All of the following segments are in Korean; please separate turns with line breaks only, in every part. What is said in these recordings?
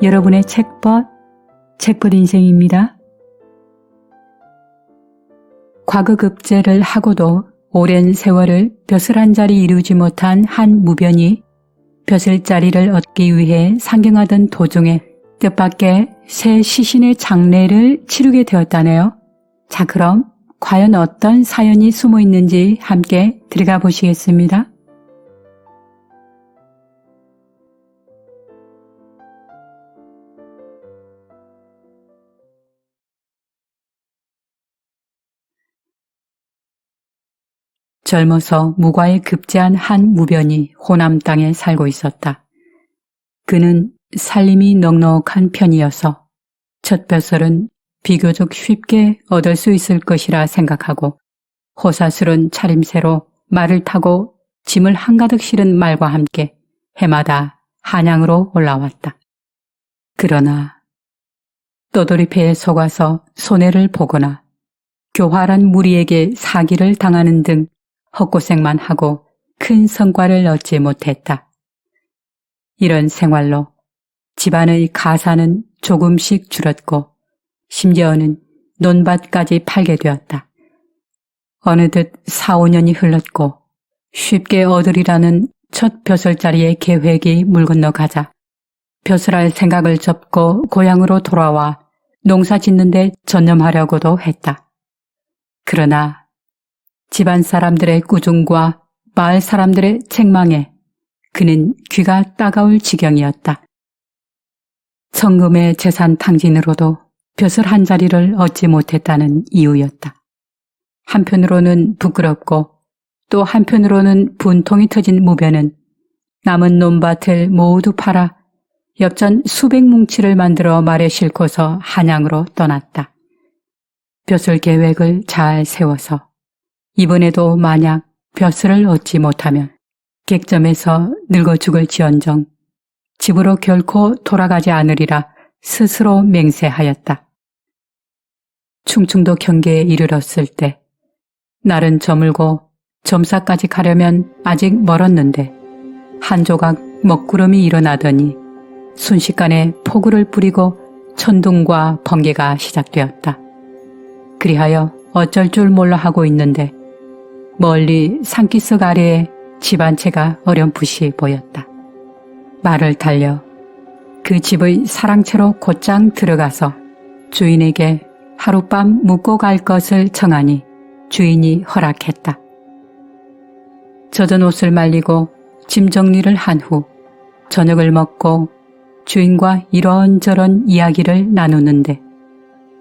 여러분의 책벗 인생입니다. 과거급제를 하고도 오랜 세월을 벼슬 한 자리 이루지 못한 한 무변이 벼슬 자리를 얻기 위해 상경하던 도중에 뜻밖의 새 시신의 장례를 치르게 되었다네요. 자, 그럼 과연 어떤 사연이 숨어 있는지 함께 들어가 보시겠습니다. 젊어서 무과에 급제한 한 무변이 호남 땅에 살고 있었다. 그는 살림이 넉넉한 편이어서 첫 벼슬은 비교적 쉽게 얻을 수 있을 것이라 생각하고 호사스런 차림새로 말을 타고 짐을 한가득 실은 말과 함께 해마다 한양으로 올라왔다. 그러나 떠돌이패에 속아서 손해를 보거나 교활한 무리에게 사기를 당하는 등 헛고생만 하고 큰 성과를 얻지 못했다. 이런 생활로 집안의 가사는 조금씩 줄었고 심지어는 논밭까지 팔게 되었다. 어느덧 4, 5년이 흘렀고 쉽게 얻으리라는 첫 벼슬자리의 계획이 물 건너가자 벼슬할 생각을 접고 고향으로 돌아와 농사 짓는 데 전념하려고도 했다. 그러나 집안 사람들의 꾸중과 마을 사람들의 책망에 그는 귀가 따가울 지경이었다. 성금의 재산 탕진으로도 벼슬 한 자리를 얻지 못했다는 이유였다. 한편으로는 부끄럽고 또 한편으로는 분통이 터진 무변은 남은 논밭을 모두 팔아 엽전 수백 뭉치를 만들어 말에 싣고서 한양으로 떠났다. 벼슬 계획을 잘 세워서 이번에도 만약 벼슬을 얻지 못하면 객점에서 늙어 죽을 지언정 집으로 결코 돌아가지 않으리라 스스로 맹세하였다. 충청도 경계에 이르렀을 때 날은 저물고 점사까지 가려면 아직 멀었는데 한 조각 먹구름이 일어나더니 순식간에 폭우를 뿌리고 천둥과 번개가 시작되었다. 그리하여 어쩔 줄 몰라 하고 있는데 멀리 산기슭 아래에 집 한 채가 어렴풋이 보였다. 말을 달려 그 집의 사랑채로 곧장 들어가서 주인에게 하룻밤 묵고 갈 것을 청하니 주인이 허락했다. 젖은 옷을 말리고 짐 정리를 한 후 저녁을 먹고 주인과 이런저런 이야기를 나누는데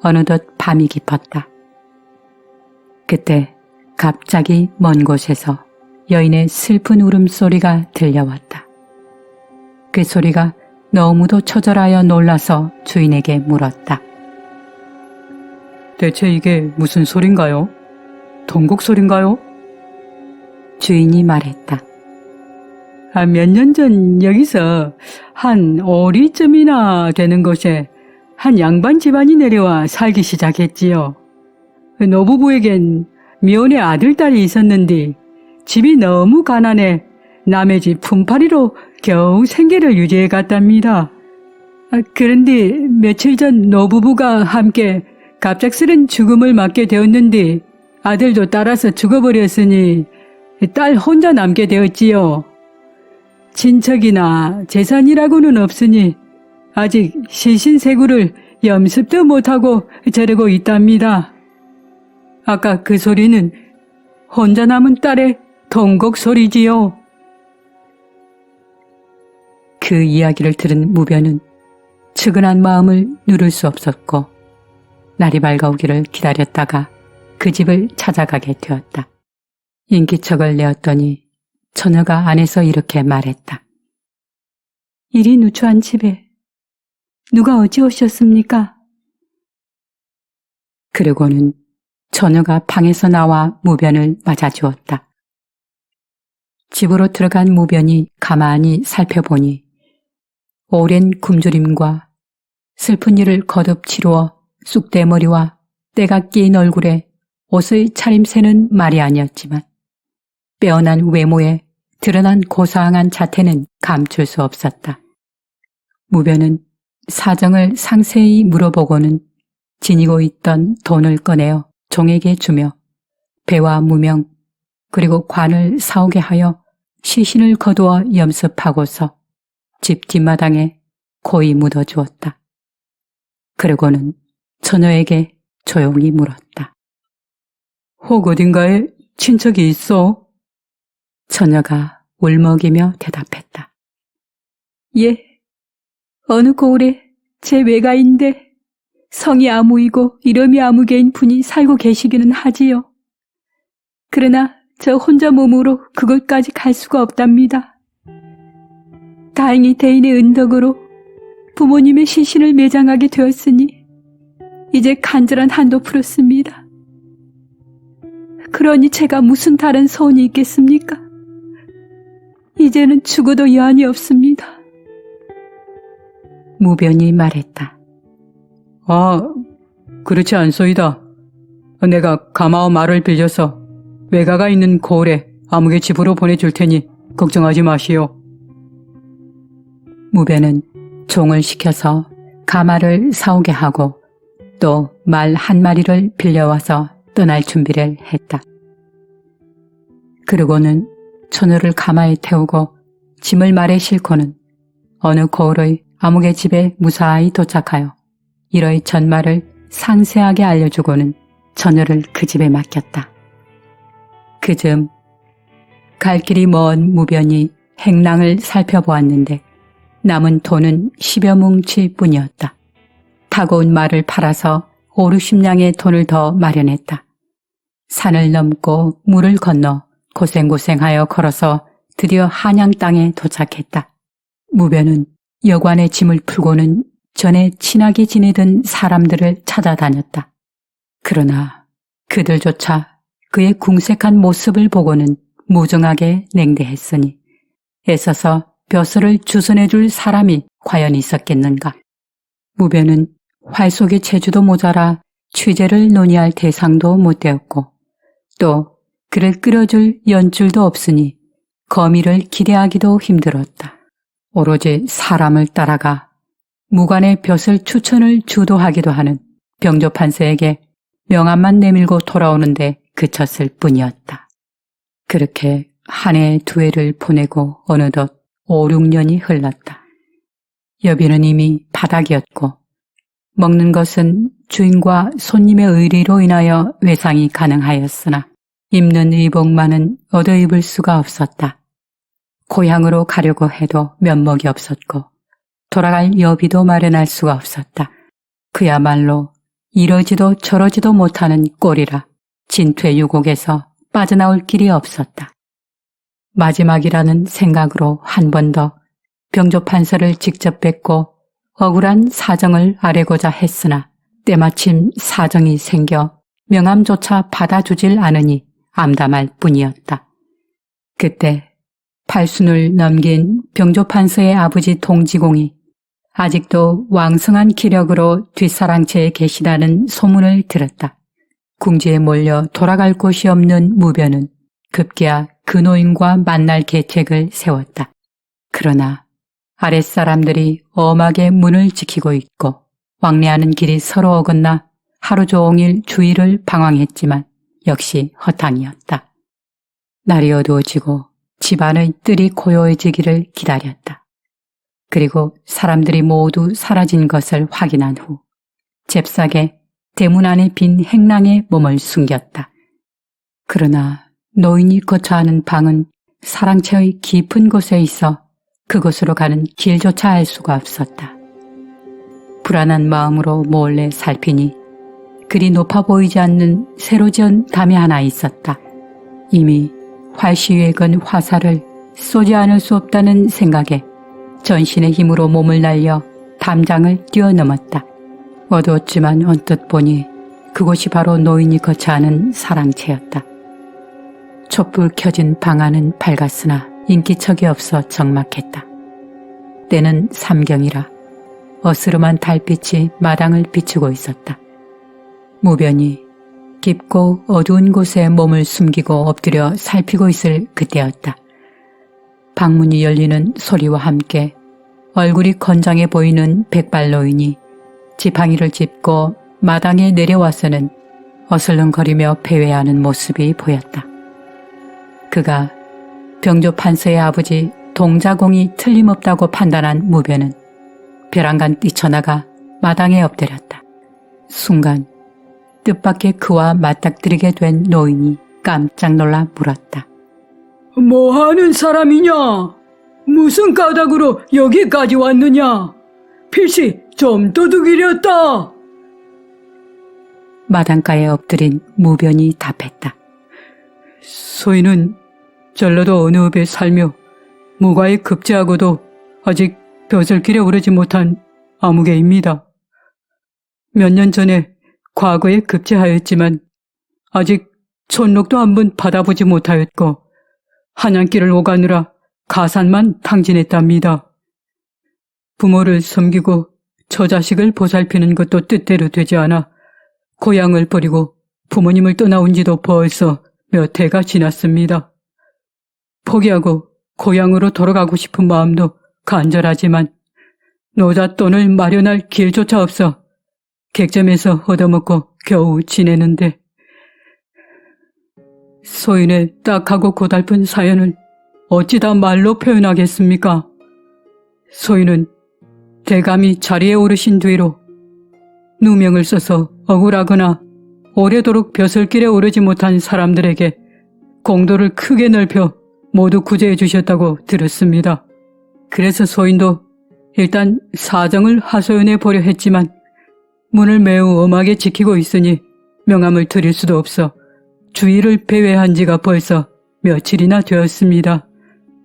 어느덧 밤이 깊었다. 그때 갑자기 먼 곳에서 여인의 슬픈 울음소리가 들려왔다. 그 소리가 너무도 처절하여 놀라서 주인에게 물었다. 대체 이게 무슨 소린가요? 동곡 소린가요? 주인이 말했다. 몇 년 전 여기서 한 5리쯤이나 되는 곳에 한 양반 집안이 내려와 살기 시작했지요. 노부부에겐 미혼의 아들딸이 있었는데 집이 너무 가난해 남의 집 품팔이로 겨우 생계를 유지해 갔답니다. 그런데 며칠 전 노부부가 함께 갑작스런 죽음을 맞게 되었는데 아들도 따라서 죽어버렸으니 딸 혼자 남게 되었지요. 친척이나 재산이라고는 없으니 아직 시신세구를 염습도 못하고 저러고 있답니다. 아까 그 소리는 혼자 남은 딸의 동곡 소리지요. 그 이야기를 들은 무변은 측은한 마음을 누를 수 없었고 날이 밝아오기를 기다렸다가 그 집을 찾아가게 되었다. 인기척을 내었더니 처녀가 안에서 이렇게 말했다. 이리 누추한 집에 누가 어찌 오셨습니까? 그러고는 처녀가 방에서 나와 무변을 맞아주었다. 집으로 들어간 무변이 가만히 살펴보니 오랜 굶주림과 슬픈 일을 거듭 치루어 쑥대머리와 때가 끼인 얼굴에 옷의 차림새는 말이 아니었지만 빼어난 외모에 드러난 고상한 자태는 감출 수 없었다. 무변은 사정을 상세히 물어보고는 지니고 있던 돈을 꺼내어 종에게 주며 배와 무명 그리고 관을 사오게 하여 시신을 거두어 염습하고서 집 뒷마당에 고이 묻어주었다. 그러고는 처녀에게 조용히 물었다. 혹 어딘가에 친척이 있어? 처녀가 울먹이며 대답했다. 예, 어느 고을에 제 외가인데 성이 아무이고 이름이 아무개인 분이 살고 계시기는 하지요. 그러나 저 혼자 몸으로 그곳까지 갈 수가 없답니다. 다행히 대인의 은덕으로 부모님의 시신을 매장하게 되었으니 이제 간절한 한도 풀었습니다. 그러니 제가 무슨 다른 소원이 있겠습니까? 이제는 죽어도 여한이 없습니다. 무변이 말했다. 아, 그렇지 않소이다. 내가 가마와 말을 빌려서 외가가 있는 고을에 아무개 집으로 보내줄 테니 걱정하지 마시오. 무변은 종을 시켜서 가마를 사오게 하고 또 말 한 마리를 빌려와서 떠날 준비를 했다. 그러고는 처녀를 가마에 태우고 짐을 말에 싣고는 어느 고을의 아무개 집에 무사히 도착하여 이러의 전말을 상세하게 알려주고는 처녀를 그 집에 맡겼다. 그즈음 갈 길이 먼 무변이 행랑을 살펴보았는데 남은 돈은 10여 뭉치 뿐이었다. 타고 온 말을 팔아서 50냥의 돈을 더 마련했다. 산을 넘고 물을 건너 고생고생하여 걸어서 드디어 한양 땅에 도착했다. 무변은 여관의 짐을 풀고는 전에 친하게 지내던 사람들을 찾아다녔다. 그러나 그들조차 그의 궁색한 모습을 보고는 무정하게 냉대했으니 애써서 벼슬을 주선해줄 사람이 과연 있었겠는가. 무변은 활 속의 재주도 모자라 취재를 논의할 대상도 못 되었고 또 그를 끌어줄 연줄도 없으니 거미를 기대하기도 힘들었다. 오로지 사람을 따라가 무관의 벼슬 추천을 주도하기도 하는 병조판서에게 명함만 내밀고 돌아오는데 그쳤을 뿐이었다. 그렇게 한 해 두 해를 보내고 어느덧 5, 6년이 흘렀다. 여비는 이미 바닥이었고 먹는 것은 주인과 손님의 의리로 인하여 외상이 가능하였으나 입는 의복만은 얻어 입을 수가 없었다. 고향으로 가려고 해도 면목이 없었고 돌아갈 여비도 마련할 수가 없었다. 그야말로 이러지도 저러지도 못하는 꼴이라 진퇴유곡에서 빠져나올 길이 없었다. 마지막이라는 생각으로 한 번 더 병조판서를 직접 뵙고 억울한 사정을 아뢰고자 했으나 때마침 사정이 생겨 명함조차 받아주질 않으니 암담할 뿐이었다. 그때 팔순을 넘긴 병조판서의 아버지 동지공이 아직도 왕성한 기력으로 뒷사랑채에 계시다는 소문을 들었다. 궁지에 몰려 돌아갈 곳이 없는 무변은 급기야 그 노인과 만날 계책을 세웠다. 그러나 아랫사람들이 엄하게 문을 지키고 있고 왕래하는 길이 서로 어긋나 하루 종일 주위를 방황했지만 역시 허탕이었다. 날이 어두워지고 집안의 뜰이 고요해지기를 기다렸다. 그리고 사람들이 모두 사라진 것을 확인한 후 잽싸게 대문 안에 빈 행랑에 몸을 숨겼다. 그러나 노인이 거처하는 방은 사랑채의 깊은 곳에 있어 그곳으로 가는 길조차 알 수가 없었다. 불안한 마음으로 몰래 살피니 그리 높아 보이지 않는 새로 지은 담이 하나 있었다. 이미 활시위에 건 화살을 쏘지 않을 수 없다는 생각에 전신의 힘으로 몸을 날려 담장을 뛰어넘었다. 어두웠지만 언뜻 보니 그곳이 바로 노인이 거처하는 사랑채였다. 촛불 켜진 방 안은 밝았으나 인기척이 없어 적막했다. 때는 삼경이라 어스름한 달빛이 마당을 비추고 있었다. 무변이 깊고 어두운 곳에 몸을 숨기고 엎드려 살피고 있을 그때였다. 방문이 열리는 소리와 함께 얼굴이 건장해 보이는 백발 노인이 지팡이를 짚고 마당에 내려와서는 어슬렁거리며 배회하는 모습이 보였다. 그가 병조 판서의 아버지 동자공이 틀림없다고 판단한 무변은 벼랑간 뛰쳐나가 마당에 엎드렸다. 순간 뜻밖의 그와 맞닥뜨리게 된 노인이 깜짝 놀라 물었다.
뭐하는 사람이냐? 무슨 까닭으로 여기까지 왔느냐? 필시 좀 도둑이렸다.
마당가에 엎드린 무변이 답했다.
소인은 전라도 어느 읍에 살며 무과에 급제하고도 아직 벼슬길에 오르지 못한 아무개입니다. 몇 년 전에 과거에 급제하였지만 아직 촌록도 한번 받아보지 못하였고 한양길을 오가느라 가산만 탕진했답니다. 부모를 섬기고 처자식을 보살피는 것도 뜻대로 되지 않아 고향을 버리고 부모님을 떠나온 지도 벌써 몇 해가 지났습니다. 포기하고 고향으로 돌아가고 싶은 마음도 간절하지만 노잣돈을 마련할 길조차 없어 객점에서 얻어먹고 겨우 지내는데 소인의 딱하고 고달픈 사연을 어찌 다 말로 표현하겠습니까? 소인은 대감이 자리에 오르신 뒤로 누명을 써서 억울하거나 오래도록 벼슬길에 오르지 못한 사람들에게 공도를 크게 넓혀 모두 구제해 주셨다고 들었습니다. 그래서 소인도 일단 사정을 하소연해 보려 했지만 문을 매우 엄하게 지키고 있으니 명함을 드릴 수도 없어 주의를 배회한 지가 벌써 며칠이나 되었습니다.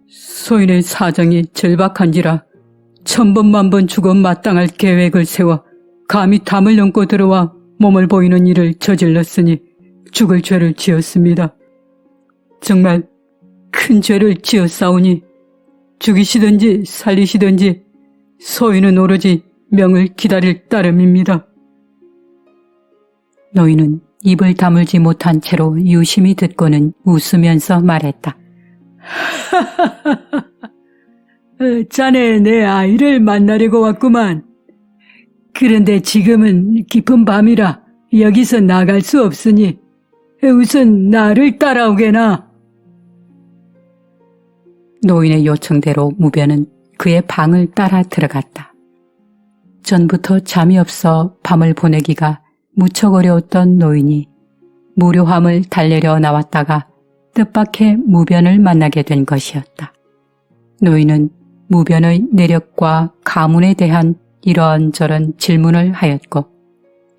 소인의 사정이 절박한지라 천번만번 죽어 마땅할 계획을 세워 감히 담을 넘고 들어와 몸을 보이는 일을 저질렀으니 죽을 죄를 지었습니다. 정말 큰 죄를 지었사오니 죽이시든지 살리시든지 소인은 오로지 명을 기다릴 따름입니다.
노인은 입을 다물지 못한 채로 유심히 듣고는 웃으면서 말했다.
자네 내 아이를 만나려고 왔구만. 그런데 지금은 깊은 밤이라 여기서 나갈 수 없으니 우선 나를 따라오게나.
노인의 요청대로 무변은 그의 방을 따라 들어갔다. 전부터 잠이 없어 밤을 보내기가 무척 어려웠던 노인이 무료함을 달래려 나왔다가 뜻밖의 무변을 만나게 된 것이었다. 노인은 무변의 내력과 가문에 대한 이런저런 질문을 하였고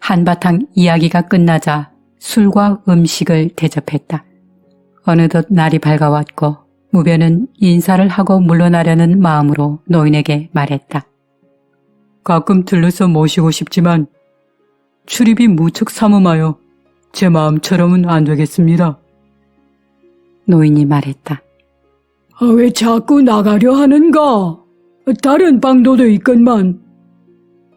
한바탕 이야기가 끝나자 술과 음식을 대접했다. 어느덧 날이 밝아왔고 무변은 인사를 하고 물러나려는 마음으로 노인에게 말했다.
가끔 들러서 모시고 싶지만 출입이 무척 삼엄하여 제 마음처럼은 안 되겠습니다.
노인이 말했다.
왜 자꾸 나가려 하는가? 다른 방도도 있건만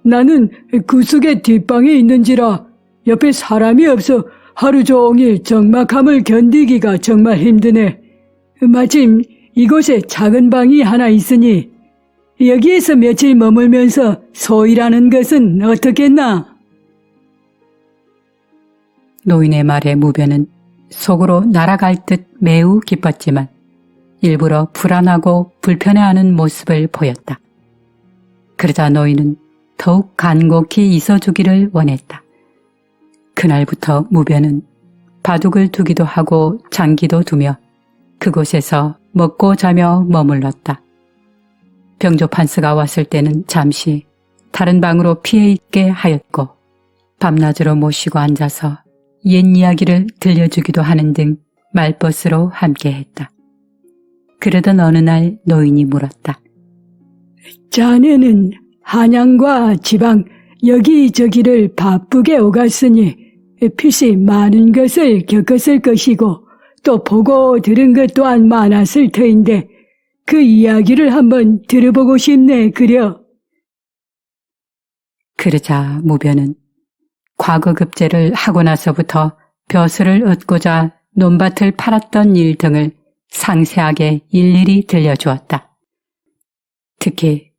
나는 구석의 뒷방에 있는지라 옆에 사람이 없어 하루 종일 적막함을 견디기가 정말 힘드네. 마침 이곳에 작은 방이 하나 있으니 여기에서 며칠 머물면서 소일하는 것은 어떻겠나?
노인의 말에 무변은 속으로 날아갈 듯 매우 기뻤지만 일부러 불안하고 불편해하는 모습을 보였다. 그러자 노인은 더욱 간곡히 있어주기를 원했다. 그날부터 무변은 바둑을 두기도 하고 장기도 두며 그곳에서 먹고 자며 머물렀다. 병조 판서가 왔을 때는 잠시 다른 방으로 피해 있게 하였고 밤낮으로 모시고 앉아서 옛 이야기를 들려주기도 하는 등 말벗으로 함께했다. 그러던 어느 날 노인이 물었다.
자네는 한양과 지방 여기저기를 바쁘게 오갔으니 필시 많은 것을 겪었을 것이고 또 보고 들은 것 또한 많았을 터인데 그 이야기를 한번 들어보고 싶네 그려.
그러자 무변은 과거 급제를 하고 나서부터 벼슬을 얻고자 논밭을 팔았던 일 등을 상세하게 일일이 들려주었다. 특히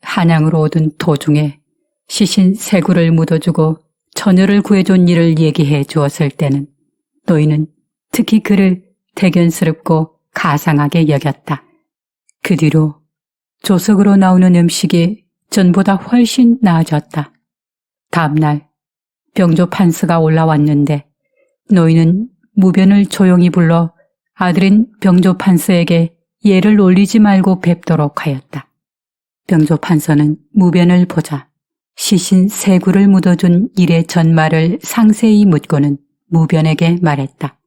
한양으로 오던 도중에 시신 세 구를 묻어주고 처녀를 구해준 일을 얘기해 주었을 때는 노인은 특히 그를 대견스럽고 가상하게 여겼다. 그 뒤로 조석으로 나오는 음식이 전보다 훨씬 나아졌다. 다음날 병조 판서가 올라왔는데 노인은 무변을 조용히 불러 아들인 병조 판서에게 예를 올리지 말고 뵙도록 하였다. 병조 판서는 무변을 보자 시신 세 구를 묻어준 일의 전말을 상세히 묻고는 무변에게 말했다.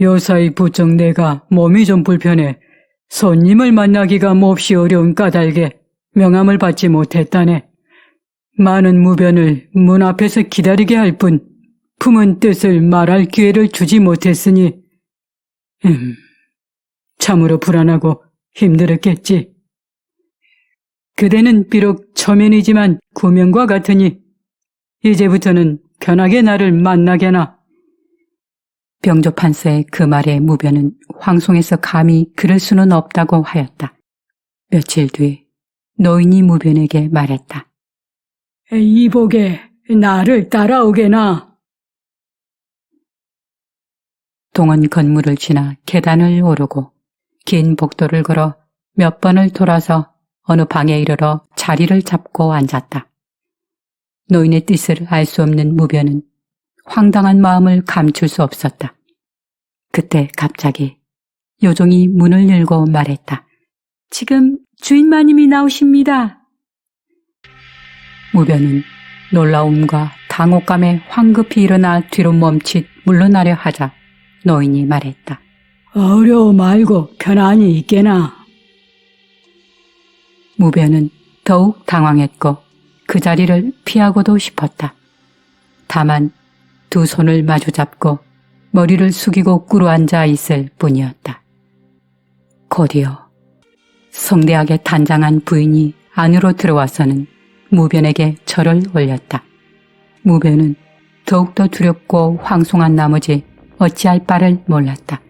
요사이 부쩍 내가 몸이 좀 불편해 손님을 만나기가 몹시 어려운 까닭에 명함을 받지 못했다네. 많은 무변을 문 앞에서 기다리게 할 뿐 품은 뜻을 말할 기회를 주지 못했으니 참으로 불안하고 힘들었겠지. 그대는 비록 초면이지만 구명과 같으니 이제부터는 편하게 나를 만나게나.
병조 판서의 그 말에 무변은 황송해서 감히 그럴 수는 없다고 하였다. 며칠 뒤 노인이 무변에게 말했다.
이복에 나를 따라오게나.
동원 건물을 지나 계단을 오르고 긴 복도를 걸어 몇 번을 돌아서 어느 방에 이르러 자리를 잡고 앉았다. 노인의 뜻을 알 수 없는 무변은 황당한 마음을 감출 수 없었다. 그때 갑자기 요종이 문을 열고 말했다. 지금 주인마님이 나오십니다. 무변은 놀라움과 당혹감에 황급히 일어나 뒤로 멈칫 물러나려 하자 노인이 말했다.
어려워 말고 편안히 있게나.
무변은 더욱 당황했고 그 자리를 피하고도 싶었다. 다만 두 손을 마주잡고 머리를 숙이고 꿇어앉아 있을 뿐이었다. 곧이어 성대하게 단장한 부인이 안으로 들어와서는 무변에게 절을 올렸다. 무변은 더욱더 두렵고 황송한 나머지 어찌할 바를 몰랐다.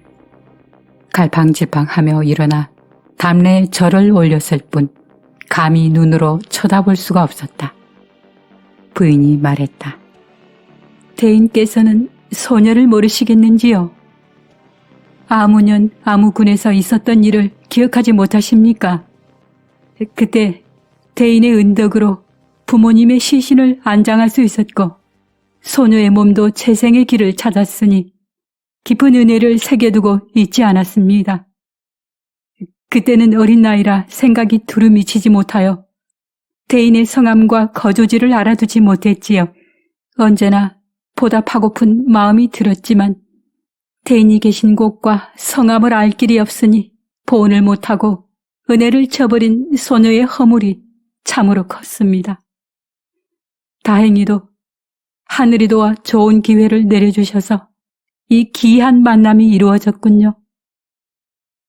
갈팡질팡하며 일어나 담내에 절을 올렸을 뿐 감히 눈으로 쳐다볼 수가 없었다. 부인이 말했다. 대인께서는 소녀를 모르시겠는지요? 아무년 아무군에서 있었던 일을 기억하지 못하십니까? 그때 대인의 은덕으로 부모님의 시신을 안장할 수 있었고 소녀의 몸도 재생의 길을 찾았으니 깊은 은혜를 새겨두고 있지 않았습니다. 그때는 어린 나이라 생각이 두루 미치지 못하여 대인의 성함과 거주지를 알아두지 못했지요. 언제나 보답하고픈 마음이 들었지만 대인이 계신 곳과 성함을 알 길이 없으니 보온을 못하고 은혜를 저버린 소녀의 허물이 참으로 컸습니다. 다행히도 하늘이 도와 좋은 기회를 내려주셔서 이 기이한 만남이 이루어졌군요.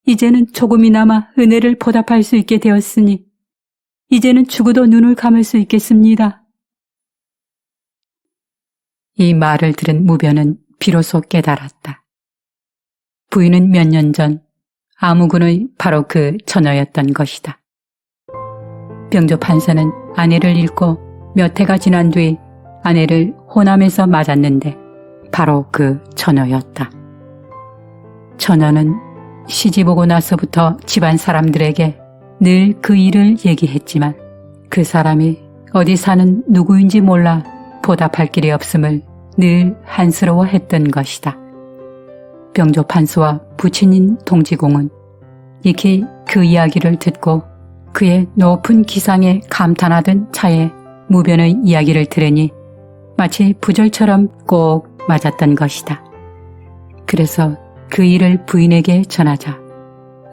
이제는 조금이나마 은혜를 보답할 수 있게 되었으니 이제는 죽어도 눈을 감을 수 있겠습니다. 이 말을 들은 무변은 비로소 깨달았다. 부인은 몇 년 전 아무군의 바로 그 처녀였던 것이다. 병조 판서는 아내를 잃고 몇 해가 지난 뒤 아내를 호남에서 맞았는데 바로 그 처녀였다. 처녀는 시집오고 나서부터 집안 사람들에게 늘 그 일을 얘기했지만 그 사람이 어디 사는 누구인지 몰라 보답할 길이 없음을 늘 한스러워했던 것이다. 병조 판서와 부친인 동지공은 익히 그 이야기를 듣고 그의 높은 기상에 감탄하던 차에 무변의 이야기를 들으니 마치 부절처럼 꼭 맞았던 것이다. 그래서 그 일을 부인에게 전하자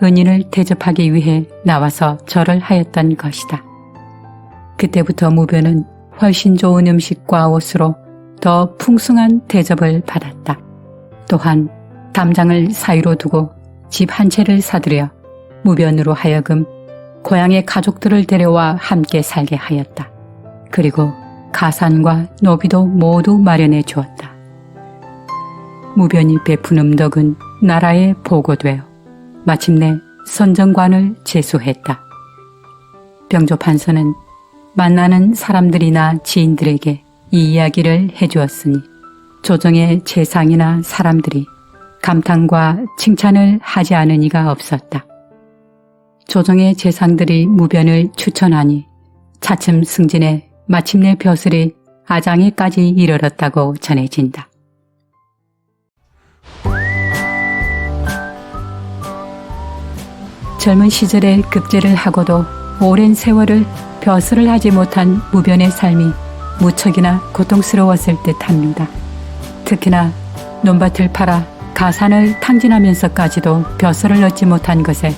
은인을 대접하기 위해 나와서 절을 하였던 것이다. 그때부터 무변은 훨씬 좋은 음식과 옷으로 더 풍성한 대접을 받았다. 또한 담장을 사이로 두고 집 한 채를 사들여 무변으로 하여금 고향의 가족들을 데려와 함께 살게 하였다. 그리고 가산과 노비도 모두 마련해 주었다. 무변이 베푼 음덕은 나라에 보고되어 마침내 선정관을 제수했다. 병조 판서는 만나는 사람들이나 지인들에게 이 이야기를 해주었으니 조정의 재상이나 사람들이 감탄과 칭찬을 하지 않은 이가 없었다. 조정의 재상들이 무변을 추천하니 차츰 승진해 마침내 벼슬이 아장에까지 이르렀다고 전해진다. 젊은 시절에 급제를 하고도 오랜 세월을 벼슬을 하지 못한 무변의 삶이 무척이나 고통스러웠을 듯합니다. 특히나 논밭을 팔아 가산을 탕진하면서까지도 벼슬을 얻지 못한 것에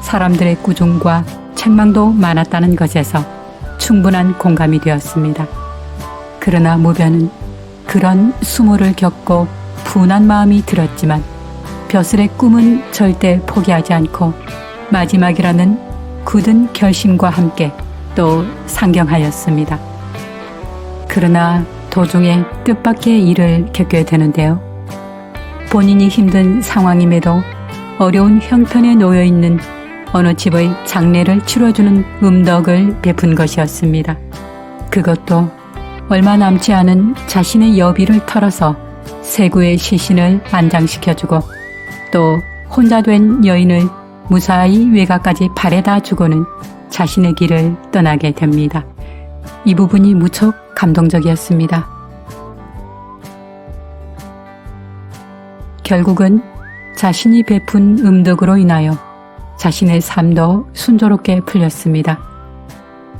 사람들의 꾸중과 책망도 많았다는 것에서 충분한 공감이 되었습니다. 그러나 무변은 그런 수모를 겪고 분한 마음이 들었지만 벼슬의 꿈은 절대 포기하지 않고 마지막이라는 굳은 결심과 함께 또 상경하였습니다. 그러나 도중에 뜻밖의 일을 겪게 되는데요. 본인이 힘든 상황임에도 어려운 형편에 놓여 있는 어느 집의 장례를 치러주는 음덕을 베푼 것이었습니다. 그것도 얼마 남지 않은 자신의 여비를 털어서 세구의 시신을 안장시켜주고 또 혼자 된 여인을 무사히 외가까지 바래다 주고는 자신의 길을 떠나게 됩니다. 이 부분이 무척 감동적이었습니다. 결국은 자신이 베푼 음덕으로 인하여 자신의 삶도 순조롭게 풀렸습니다.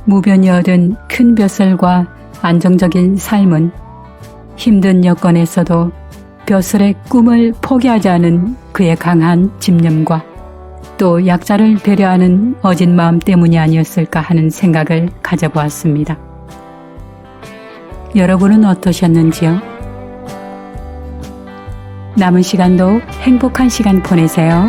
무변이 얻은 큰 벼슬과 안정적인 삶은 힘든 여건에서도 벼슬의 꿈을 포기하지 않은 그의 강한 집념과 또 약자를 배려하는 어진 마음 때문이 아니었을까 하는 생각을 가져보았습니다. 여러분은 어떠셨는지요? 남은 시간도 행복한 시간 보내세요.